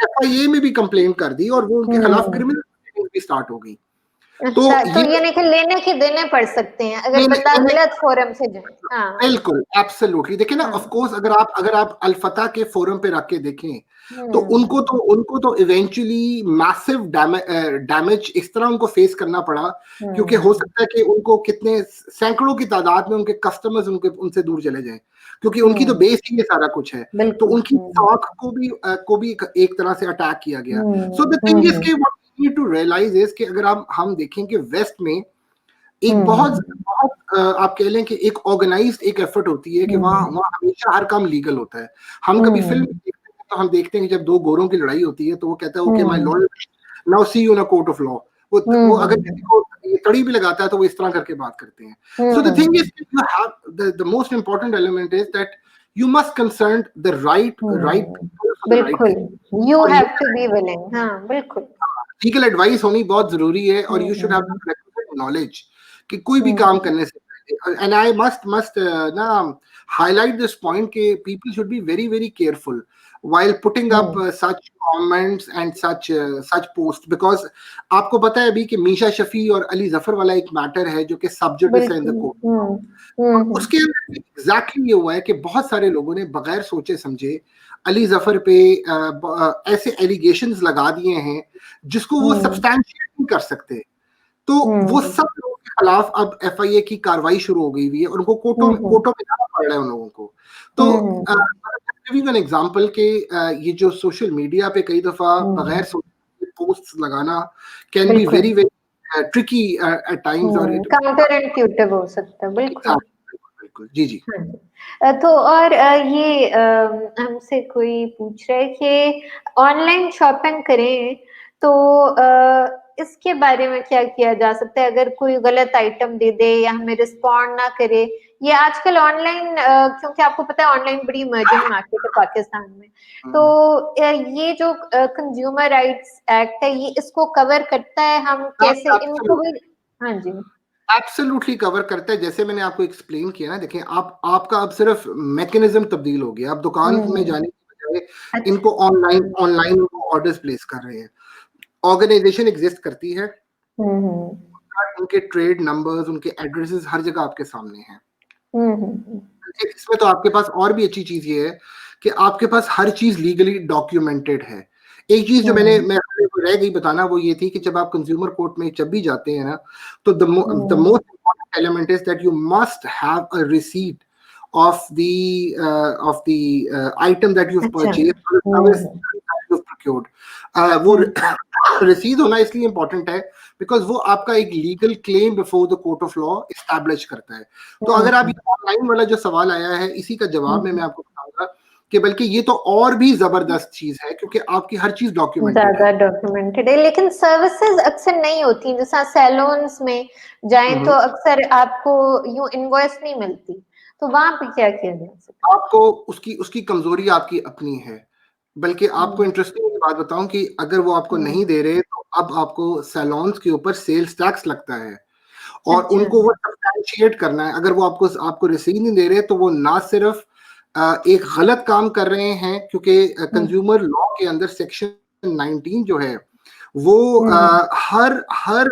FIA में भी कंप्लेंट कर दी और वो उनके खिलाफ क्रिमिनल केस भी स्टार्ट हो गई। अच्छा, तो ये नहीं कि लेने के देने पड़ सकते हैं अगर बंदा गलत फोरम से जाए। हाँ, बिल्कुल, एब्सोल्युटली। देखिए ना, ऑफ कोर्स अगर आप अल-फतह के फोरम पे रख के देखें तो उनको तो इवेंचुअली मैसिव डैमेज इस तरह उनको फेस करना पड़ा, क्योंकि हो सकता है कि उनको कितने सैकड़ों की तादाद में उनके कस्टमर्स उनसे दूर चले जाएं, क्योंकि उनकी तो बेस ही ये सारा कुछ है। तो उनकी स्टॉक को भी एक तरह से अटैक किया गया। सो द थिंग इज कि what we need to realise is कि अगर हम देखें कि वेस्ट में एक बहुत आप कह लें कि एक ऑर्गेनाइज्ड एक एफर्ट होती है कि वहाँ हमेशा हर काम लीगल होता है। हम कभी फिल्म देखते हैं तो हम देखते हैं कि जब दो गोरों की लड़ाई होती है तो वो कहता है okay my lawyer now see you in a court of law. वो अगर किसी को ये कड़ी भी लगाता है तो वो इस तरह करके बात करते हैं। So the thing is you have the most important element is that you must concern the right बिल्कुल, you have to be willing. हाँ, बिल्कुल, लीगल एडवाइस होनी बहुत जरूरी है और यू शुड हैव नॉलेज कि कोई भी काम करने से पहले। एंड आई मस्ट ना हाईलाइट दिस पॉइंट कि people should be very very careful while putting up such comments and such posts, because आपको पता है अभी कि मीशा शफी और अली जफर वाला एक मैटर है जो कि सब्जेक्ट है इन द कोर्ट। उसके अंदर एग्जैक्टली ये हुआ है कि बहुत सारे लोगों ने बगैर सोचे समझे अली जफर पे ऐसे एलिगेशंस लगा दिए हैं जिसको वो सब्सटैंशिएट नहीं कर सकते। तो वो सब लोगों के खिलाफ अब FIA की कार्रवाई शुरू हो गई हुई है और उनको कोर्टों में जाना पड़ रहा है उन लोगों को। तो गिविंग एन एग्जांपल के ये जो सोशल मीडिया पे कई दफा बगैर सोचे पोस्ट्स लगाना can be very very tricky at times और काउंटर इंट्यूटिव हो सकता है। बिल्कुल, जी जी। तो और ये हमसे कोई पूछ रहा है कि ऑनलाइन शॉपिंग करें तो इसके बारे में क्या किया जा सकता है अगर कोई गलत आइटम दे दे या हमें रिस्पॉन्ड ना करे। ये आजकल ऑनलाइन क्योंकि आपको पता है ऑनलाइन बड़ी इमर्जिंग मार्केट है पाकिस्तान में, तो ये जो कंज्यूमर राइट्स एक्ट है ये इसको कवर करता है? हम कैसे इनको भी? हाँ जी, एब्सोल्युटली कवर करता है। जैसे मैंने आपको एक्सप्लेन किया ना, देखें आपका अब सिर्फ मैकेनिज्म तब्दील हो गया। अब दुकान में जाने की बजाय इनको ऑनलाइन ऑर्डर्स प्लेस कर रहे हैं। ऑर्गेनाइजेशन एग्जिस्ट करती है, उनके ट्रेड नंबर्स, उनके एड्रेसेस हर जगह आपके सामने हैं। इसमें तो आपके पास और भी अच्छी चीज ये है कि आपके पास हर चीज लीगली डॉक्यूमेंटेड है। एक चीज जो मैं रह गई बताना वो ये थी कि जब आप कंज्यूमर कोर्ट में जब भी जाते हैं ना, तो the most important element is that you must have a receipt of the item that you've purchased or service that you've procured. वो रसीद होना इसलिए इम्पोर्टेंट है बिकॉज वो आपका एक legal claim before the court of law establish करता है। तो अगर आप ऑनलाइन वाला जो सवाल आया है इसी का जवाब में मैं आपको बताऊंगा कि बल्कि ये तो और भी जबरदस्त चीज है क्योंकि आपकी हर चीज डॉक्यूमेंटेड है। लेकिन सर्विसेज अक्सर नहीं होती, जैसा सैलून्स में जाएं तो अक्सर आपको यूं इनवॉइस नहीं मिलती, तो वहां पे क्या किया जा सकता है? आपको उसकी कमजोरी आपकी अपनी है। बल्कि आपको इंटरेस्टिंग बात बताऊं कि अगर वो आपको नहीं दे रहे तो अब आपको सैलून्स के ऊपर सेल्स टैक्स लगता है और अच्छा। उनको वो सब्सटैंशिएट करना है। अगर वो आपको रसीद नहीं दे रहे तो वो ना सिर्फ एक गलत काम कर रहे हैं, क्योंकि कंज्यूमर लॉ के अंदर सेक्शन 19 जो है वो हर हर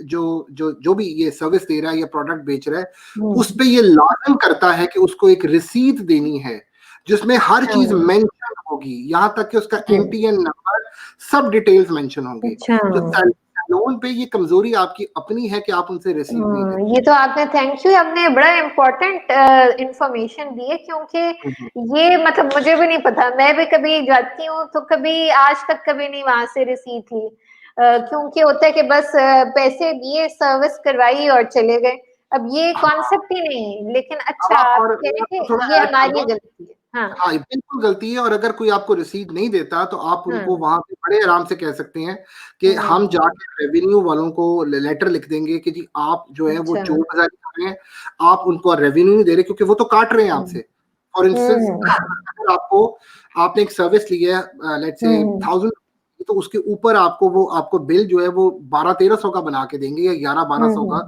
जो भी ये सर्विस दे रहा है या प्रोडक्ट बेच रहा है उस पे ये लाजम करता है कि उसको एक रसीद देनी है जिसमें हर चीज मेंशन होगी, यहाँ तक कि उसका एमटीएन नंबर, सब डिटेल्स मेंशन होंगे। अच्छा। तो सैलून पे ये कमजोरी आपकी अपनी है कि आप उनसे रिसीव नहीं करते। ये तो आपने, थैंक यू, आपने बड़ा इम्पोर्टेंट इंफॉर्मेशन दी है, क्योंकि ये मतलब मुझे भी नहीं पता। मैं भी कभी जाती हूँ तो कभी आज तक कभी नहीं वहां से रिसीट ली, क्योंकि होता है कि बस पैसे दिए, सर्विस करवाई और चले गए। अब ये कॉन्सेप्ट ही नहीं। लेकिन अच्छा, आप और कह रहे मैं हैं आपको थोड़ा कि ये ऐड कर हमारी दूं, गलती है। हाँ हाँ ये बिल्कुल गलती है। और अगर कोई आपको रसीद नहीं देता तो आप उनको वहां पे बड़े आराम से कह सकते हैं कि हम जाके रेवेन्यू वालों को लेटर लिख देंगे कि जी आप जो है वो चोर बाजारी कर रहे हैं, आप उनको रेवेन्यू नहीं दे रहे, क्योंकि वो तो काट रहे हैं आपसे। फॉर इंस्टेंस अगर आपने एक सर्विस ली है लेट्स से 1000, तो उसके ऊपर आपको बिल जो है वो 1200-1300 का बना के देंगे या 1100-1200 का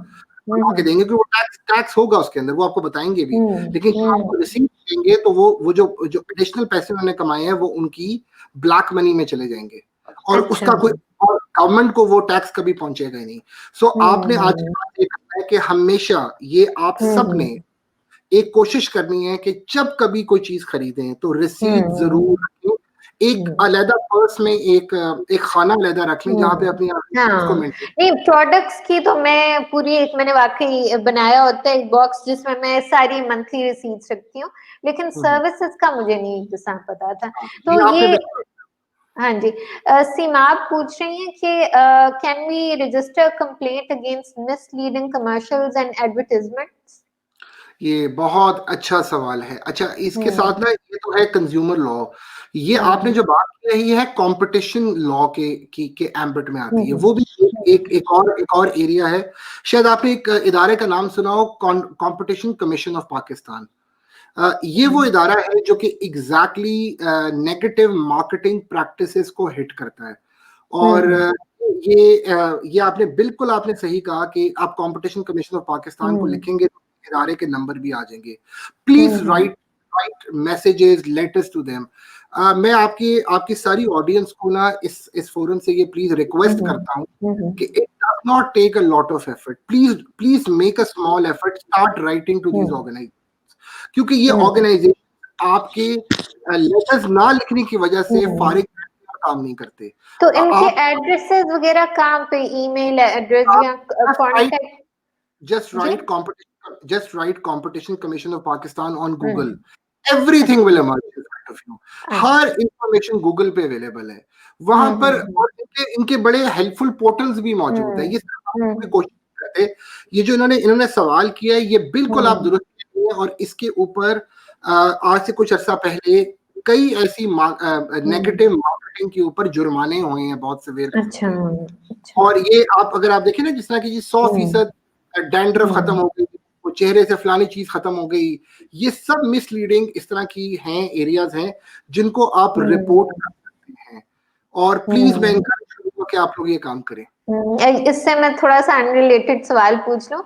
बना के देंगे, कि वो टैक्स होगा उसके अंदर, वो आपको बताएंगे भी। लेकिन जब आपको रिसीव देंगे तो वो जो एडिशनल पैसे उन्होंने कमाए हैं वो उनकी ब्लैक मनी में चले जाएंगे और उसका कोई गवर्नमेंट को वो टैक्स कभी पहुंचेगा ही नहीं। सो आपने आज की बात ये करना है कि हमेशा ये आप सब ने एक कोशिश करनी है कि जब कभी कोई चीज खरीदें तो रसीद जरूर रखें, एक अलग पर्स में एक खाना अलग रख लें जहाँ पे अपनी को मेंटेन। नहीं, प्रोडक्ट्स की तो मैं पूरी एक मैंने वाकई बनाया होता है एक बॉक्स जिसमें मैं सारी मंथली रिसीट्स रखती हूँ, लेकिन सर्विसेज का मुझे नहीं जैसा पता था। तो ये हाँ जी, सीमा आप पूछ रही हैं कि can we register complaint against misleading commercials and advertisements? ये बहुत अच्छा सवाल है। अच्छा, इसके साथ ना ये तो है कंज्यूमर लॉ, ये आपने जो बात की है ये है कंपटीशन लॉ के एम्बिट में आती है। वो भी एक और एरिया है। शायद आपने एक इदारे का नाम सुना हो, कंपटीशन कमीशन ऑफ पाकिस्तान। ये वो इदारा है जो कि एग्जैक्टली नेगेटिव मार्केटिंग प्रैक्टिसेस को हिट करता है। और ये आपने सही कहा कि आप कंपटीशन कमीशन ऑफ पाकिस्तान को लिखेंगे तो इदारे के नंबर भी आ जाएंगे। Please write messages, letters to them. मैं आपकी सारी ऑडियंस को ना इस फोरम से ये प्लीज रिक्वेस्ट करता हूँ कि it does not take a lot of effort, please make a small effort, start writing to these organisations, क्योंकि ये ऑर्गेनाइजेशन आपके लेटर्स ना लिखने की वजह से फारिग काम नहीं करते। तो इनके एड्रेसेस वगैरह कहाँ पे, ईमेल एड्रेस या contact? just write competition commission of Pakistan on Google, everything will emerge in front of you। Her information Google पे अवेलेबल है वहां पर, और इनके बड़े हेल्पफुल पोर्टल्स भी मौजूद है। ये कोशिश करते, ये जो इन्होंने सवाल किया है ये बिल्कुल आप दुरुस्त कीजिए। और इसके ऊपर आज से कुछ अर्सा पहले कई ऐसी नेगेटिव मार्केटिंग के ऊपर जुर्माने हुए हैं बहुत सवेर किस्म के। और ये अगर आप देखें ना, जिस तरह की 100% डैंड्रफ खत्म हो गई, वो चेहरे से फलानी चीज खत्म हो गई, ये सब मिसलीडिंग इस तरह की हैं, एरियाज हैं जिनको आप रिपोर्ट कर सकते हैं। और प्लीज मैं इनकरेज करूंगा कि आप लोग ये काम करें। इससे मैं थोड़ा सा अनरिलेटेड सवाल पूछ लूं।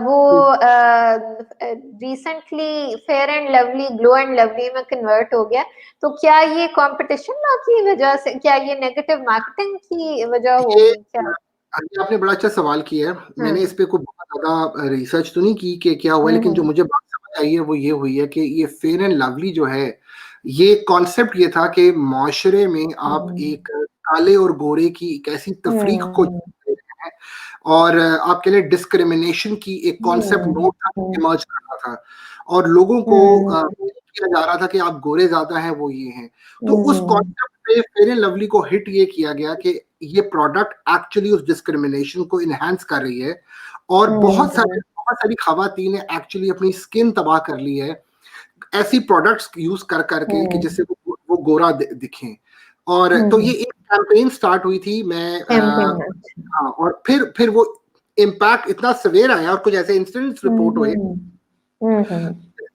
वो recently fair and lovely, glow and lovely में कन्वर्ट हो गया, तो क्या ये कंपटीशन लॉ की वजह से, क्या ये नेगेटिव मार्केटिंग की वजह होगी क्या? आपने बड़ा अच्छा सवाल किया है। मैंने इस पे कोई बहुत ज्यादा रिसर्च तो नहीं की कि क्या हुआ, लेकिन जो मुझे बात समझ आई है वो ये हुई है कि ये फेयर एंड लवली जो है, ये कॉन्सेप्ट ये था कि माशरे में आप एक काले और गोरे की एक ऐसी तफरीक को हैं, और आपके लिए डिस्क्रिमिनेशन की एक कॉन्सेप्ट नोट इमर्ज कर रहा था, और लोगों को किया जा रहा था कि आप गोरे ज्यादा हैं, वो ये हैं। तो उस कॉन्सेप्ट पे फेयर एंड लवली को हिट ये किया गया कि ये प्रोडक्ट एक्चुअली उस डिस्क्रिमिनेशन को इनहेंस कर रही है, और बहुत सारी खवातीन ने एक्चुअली अपनी स्किन तबाह कर ली है ऐसी प्रोडक्ट्स यूज कर करके कि जिससे वो गोरा दिखें। और तो ये एक कैंपेन स्टार्ट हुई थी। हाँ, और फिर वो इम्पैक्ट इतना सवेर आया और कुछ ऐसे इंसिडेंट्स रिपोर्ट हुए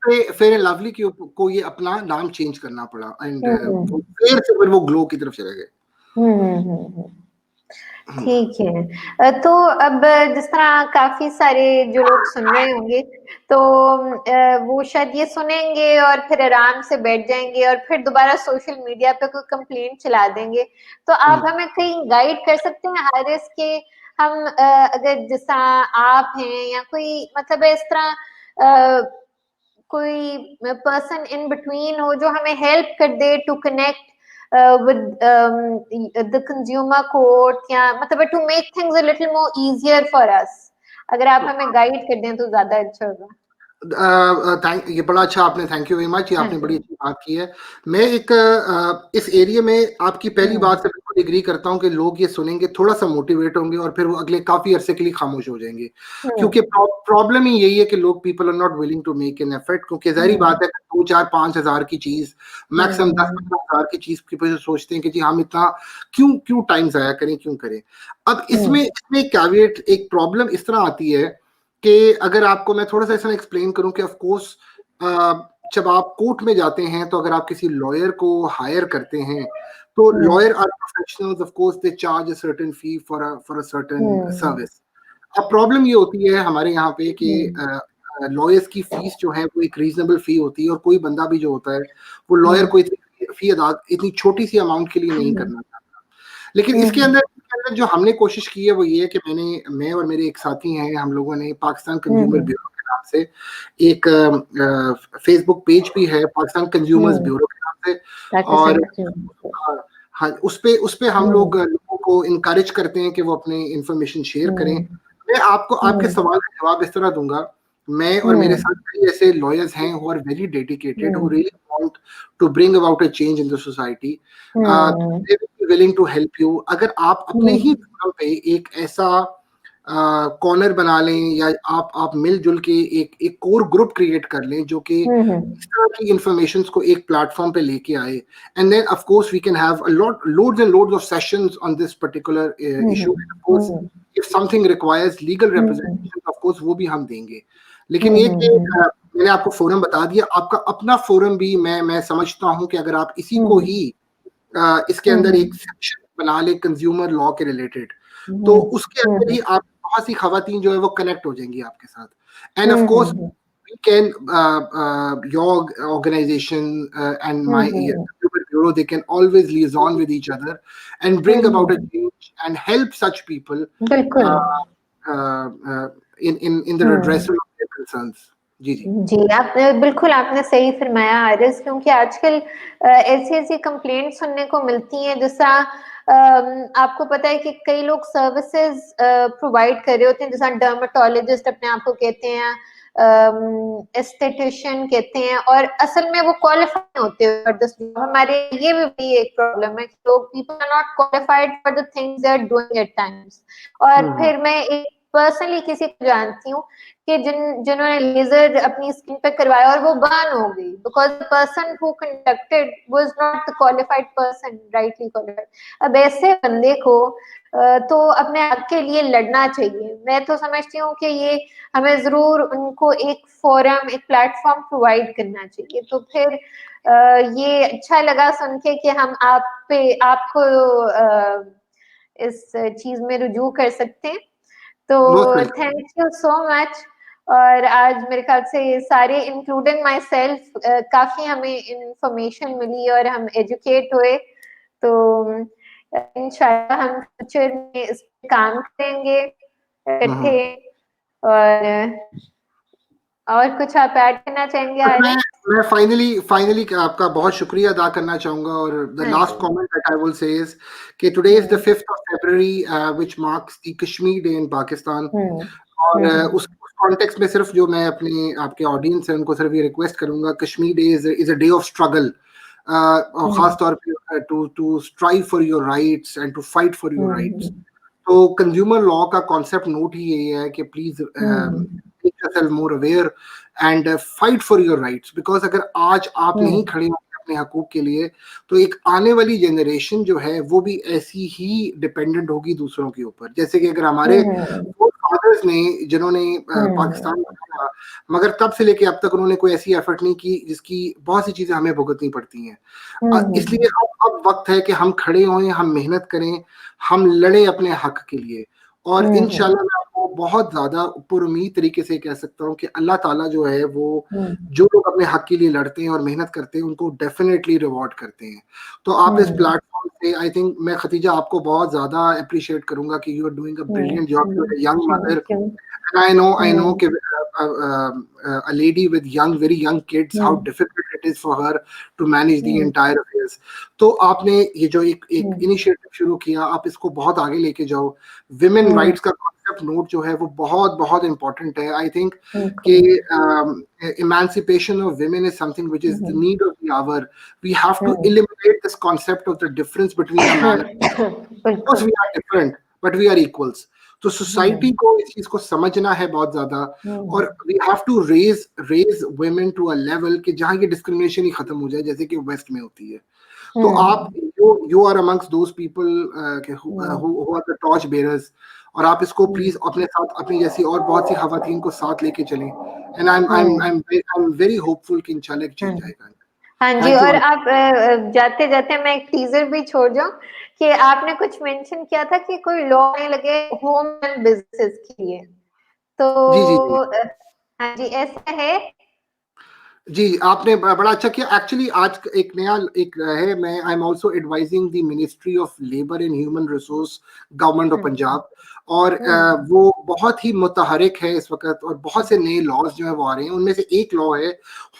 पे फेयर एंड लवली को ये अपना नाम चेंज करना पड़ा एंड हम्म फेयर से फिर वो ग्लो की तरफ चले गए। हम्म। ठीक है। तो अब जिस तरह काफी सारे जो लोग सुन रहे होंगे तो वो शायद ये सुनेंगे और फिर आराम से बैठ जाएंगे और फिर दोबारा सोशल मीडिया पे कोई कंप्लेंट चला देंगे। तो आप हमें कहीं गाइड कर सकते हैं हारिस के हम अगर जिस तरह आप हैं या कोई मतलब इस तरह कोई पर्सन इन बिटवीन हो जो हमें हेल्प कर दे to connect with the consumer court या मतलब to make things a little more easier for us, अगर आप हमें गाइड कर दें तो ज्यादा अच्छा होगा। ये बड़ा अच्छा आपने, थैंक यू वेरी मच, ये हाँ आपने जी। बड़ी अच्छी बात की है। मैं एक इस एरिया में आपकी पहली बात से बिल्कुल एग्री करता हूँ कि लोग ये सुनेंगे, थोड़ा सा मोटिवेट होंगे और फिर वो अगले काफी अरसे के लिए खामोश हो जाएंगे, क्योंकि प्रॉब्लम ही यही है कि लोग people are not willing to make an effort, क्योंकि जाहिर बात है 2, 4, 5 हज़ार की चीज, मैक्सिमम 10, 15 हज़ार की चीज की सोचते हैं कि जी हम इतना क्यों क्यों टाइम जाया करें, क्यों करें। अब इसमें कैविएट एक प्रॉब्लम इस तरह आती है कि अगर आपको मैं थोड़ा सा इसमें एक्सप्लेन करूं कि ऑफ कोर्स जब आप कोर्ट में जाते हैं तो अगर आप किसी लॉयर को हायर करते हैं तो lawyer are professionals, of course they charge a certain fee for a certain service. अब प्रॉब्लम ये होती है हमारे यहाँ पे कि लॉयर्स की फीस जो है वो एक रीजनेबल फी होती है और कोई बंदा भी जो होता है वो लॉयर को इतनी फी अदा इतनी छोटी सी अमाउंट के लिए नहीं करना चाहता। लेकिन इसके अंदर जो हमने कोशिश की है वो ये है कि मैं और मेरे एक साथी हैं, हम लोगों ने पाकिस्तान कंज्यूमर ब्यूरो के नाम से एक फेसबुक पेज भी है, पाकिस्तान कंज्यूमर्स ब्यूरो के नाम से, और हाँ उस पे हम लोगों को इनकरेज करते हैं कि वो अपने इंफॉर्मेशन शेयर करें। मैं आपको आपके सवाल का जवाब इस तरह दूंगा, मैं और मेरे साथ कई ऐसे लॉयर्स हैं who are very dedicated, who really want to bring about a change in the society, they will be willing to help you. अगर आप अपने ही फोरम पे एक ऐसा कॉर्नर बना लें या आप मिलजुल के एक कोर ग्रुप क्रिएट कर लें जो कि इस तरह की इंफॉर्मेशंस को एक प्लेटफॉर्म पे लेके आए, and then of course we can have loads and loads of sessions on this particular issue, and of course if something requires legal representation of course वो भी हम देंगे। लेकिन ये कि मैंने आपको फोरम बता दिया, आपका अपना फोरम भी मैं समझता हूं कि अगर आप इसी को ही इसके अंदर एक सेक्शन बना ले कंज्यूमर लॉ के रिलेटेड, तो उसके अंदर ही आप बहुत सी खवातीन जो है वो कनेक्ट हो जाएंगी आपके साथ, and of course we can your organisation and my bureau, they can always liaison with each other and bring about a change and help such people in the redressal of their concerns। जी जी जी, आपने बिल्कुल आपने सही फरमाया हारिस, क्योंकि आजकल ऐसी ऐसी complaint सुनने को मिलती हैं, जैसा आपको पता है कि कई लोग सर्विसेज प्रोवाइड कर रहे होते हैं, जैसा डर्मेटोलॉजिस्ट अपने आप को कहते हैं, एस्थेटिशियन कहते हैं, और असल में वो क्वालिफाइड होते हैं फॉर दिस। हमारे ये भी एक प्रॉब्लम है कि लोग people are not qualified for the things they are doing at times. और फिर मैं एक पर्सनली किसी को जानती हूँ कि जिन्होंने लेजर अपनी स्किन पे करवाया और वो बर्न हो गई because the person who conducted was not the qualified person, rightly qualified. अब ऐसे बंदे को तो अपने हक के लिए लड़ना चाहिए। मैं तो समझती हूँ कि ये हमें जरूर उनको एक फोरम, एक प्लेटफॉर्म प्रोवाइड करना चाहिए। तो फिर ये अच्छा लगा सुन के कि हम आपको इस चीज में रुजू कर सकते हैं। तो थैंक यू सो मच। और आज मेरे ख्याल से सारे इंक्लूडिंग माई सेल्फ काफी हमें इंफॉर्मेशन मिली और हम एजुकेट हुए। तो इंशाल्लाह हम फ्यूचर में इस पे काम करेंगे इकट्ठे। और कुछ आप ऐड करना चाहेंगे? मैं फाइनली आपका बहुत शुक्रिया अदा करना चाहूंगा, और the last comment that I will say is कि today is the 5th of February which marks the Kashmir day in Pakistan. और उस कॉन्टेक्स्ट में सिर्फ जो मैं अपने आपके ऑडियंस है उनको सिर्फ ये रिक्वेस्ट करूंगा, Kashmir day is a day of struggle, और खास तौर पे to strive for your rights and to fight for your rights. तो कंज्यूमर लॉ का कॉन्सेप्ट नोट ही यही है कि please make yourself more aware and fight for your rights, because अगर आज आप नहीं खड़े होंगे अपने हकूक के लिए तो एक आने वाली जनरेशन जो है वो भी ऐसी ही डिपेंडेंट होगी दूसरों के ऊपर। जैसे कि अगर हमारे फादर्स ने जिन्होंने पाकिस्तान बनाया, मगर तब से लेके अब तक उन्होंने कोई ऐसी एफर्ट नहीं की जिसकी बहुत सी चीजें हमें भुगतनी पड़ती हैं। इसलिए अब वक्त है कि हम खड़े हों, हम मेहनत करें, हम लड़ें अपने हक के लिए। और इंशाल्लाह मैं आपको बहुत ज्यादा पुरुमीद तरीके से कह सकता हूँ कि अल्लाह ताला जो है वो जो लोग अपने हक के लिए लड़ते हैं और मेहनत करते हैं उनको डेफिनेटली रिवॉर्ड करते हैं। तो आप इस प्लेटफॉर्म से, आई थिंक, मैं खतीजा आपको बहुत ज्यादा अप्रिशिएट करूंगा कि you are doing a brilliant job, you are a young mother, and I know a lady with very young kids, how difficult it is for her to manage the entire affairs. तो आपने ये जो एक initiative शुरू किया, आप इसको बहुत आगे लेके जाओ। विमेन राइट्स का कॉन्सेप्ट नोट जो है वो बहुत बहुत इम्पोर्टेंट है। आई थिंक कि emancipation of women is something which is the need of the hour. We have to eliminate this concept of the difference between a man and a woman. Because we are different, but we are equals. तो society को इस चीज को समझना है बहुत ज्यादा, और we have to raise women to a level कि जहां ये डिस्क्रिमिनेशन ही खत्म हो जाए जैसे कि वेस्ट में होती है। तो आप you are amongst those people who are the torch bearers, और आप इसको प्लीज अपने साथ, अपनी जैसी और बहुत सी खवातीन को साथ लेके चलें। And I am very hopeful कि इंशाल्लाह एक चेंज आएगा। हाँ जी, और आप जाते जाते मैं एक टीजर भी छोड़ जाऊं कि आपने कुछ मेंशन किया था कि कोई लॉ नहीं लगे होम एंड बिजनेसेस के लिए, तो हाँ जी ऐसा है? जी, आपने बड़ा अच्छा किया। एक्चुअली आज एक नया एक है, मैं I am also advising the ministry of labour and human resource, government of Punjab, और वो बहुत ही मुतहरिक है इस वक्त, और बहुत से नए लॉज जो है वो आ रहे हैं। उनमें से एक लॉ है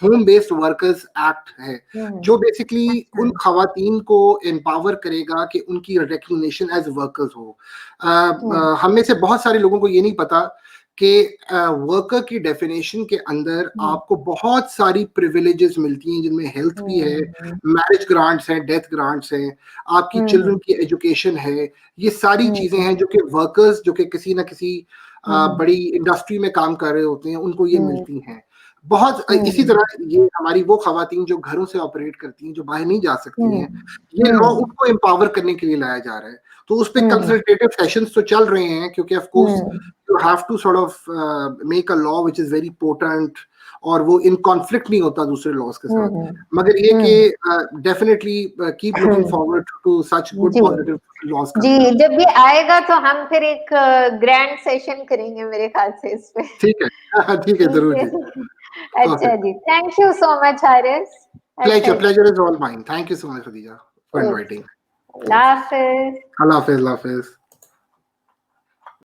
होम बेस्ड वर्कर्स एक्ट है, जो बेसिकली उन खवातीन को एम्पावर करेगा कि उनकी रिकग्निशन एज वर्कर्स हो। हम में से बहुत सारे लोगों को ये नहीं पता कि वर्कर की डेफिनेशन के अंदर आपको बहुत सारी प्रिविलेजेस मिलती हैं, जिनमें हेल्थ भी है, मैरिज ग्रांट्स हैं, डेथ ग्रांट्स हैं, आपकी चिल्ड्रन की एजुकेशन है। ये सारी चीजें हैं जो कि वर्कर्स जो कि किसी ना किसी बड़ी इंडस्ट्री में काम कर रहे होते हैं उनको ये मिलती हैं। बहुत इसी तरह ये हमारी वो खवातीन जो घरों से ऑपरेट करती हैं, जो बाहर नहीं जा सकती हैं, ये लॉ उनको एम्पावर करने के लिए लाया जा रहा है। तो उस पे कंसल्टेटिव सेशंस तो चल रहे हैं, क्योंकि of course you have to sort of make a law which is very potent, और वो इन कॉन्फ्लिक्ट नहीं होता दूसरे लॉज के साथ। मगर ये कि definitely keep looking forward to such good positive laws. जी, जब ये आएगा तो हम फिर एक ग्रैंड सेशन करेंगे मेरे ख्याल से इस पे। ठीक है, ठीक है, जरूर जी। अच्छा जी, thank you so much Haris. Pleasure is all mine. Thank you so much, Khadija, for inviting. Allah Hafiz. Allah Hafiz.